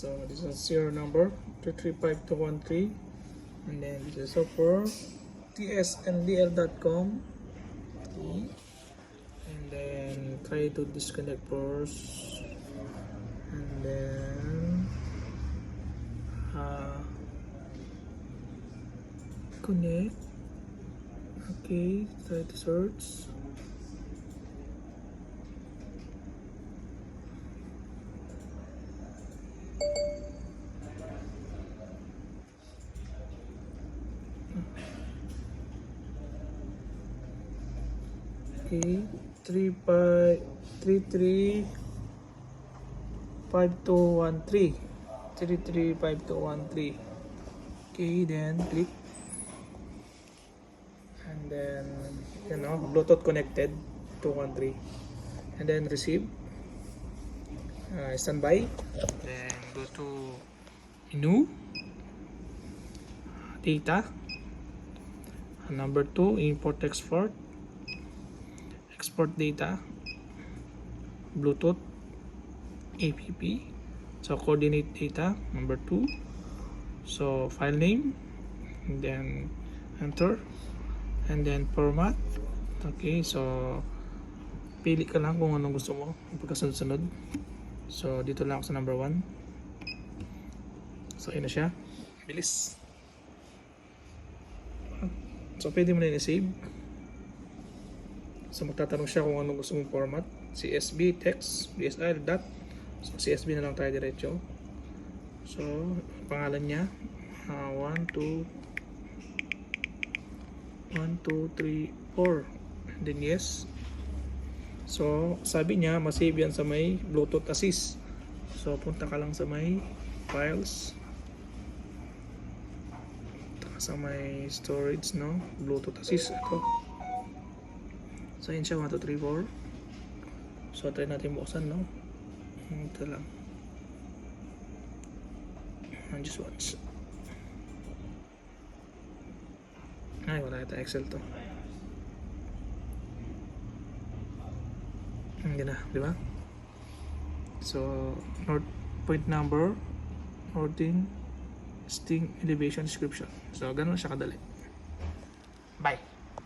So this is serial number 235213, and then this is for tsndl.com. Okay. And then try to disconnect first, and then connect. Okay, try to search. Okay, 335213. 335213. Okay, then click, and then Bluetooth connected 213, and then receive, standby, then go to menu, data, number 2, import export data, Bluetooth app, so coordinate data number 2, so file name, and then enter, and then format. Okay, so pili ka lang kung anong gusto mo pagkasunod-sunod. So dito lang ako sa number 1. So ayun na siya, bilis. So pwede mo na i-save. So magtatanong siya kung anong gusto mong format, CSV, text, DSL, dot. So CSV na lang tayo diretso. So pangalan niya 1 2 3 4, and then yes. So sabi niya masave yan sa may Bluetooth Assist. So punta ka lang sa may files, punta ka sa may storage, no, Bluetooth Assist ito. So yun siya, 1 2 3 4. So try natin buksan, no. Ito lang, and just watch. Ay, wala ito, Excel to. Hindi na, di ba? So north point number, ordering, sting, elevation, description. So ganun siya kadali. Bye.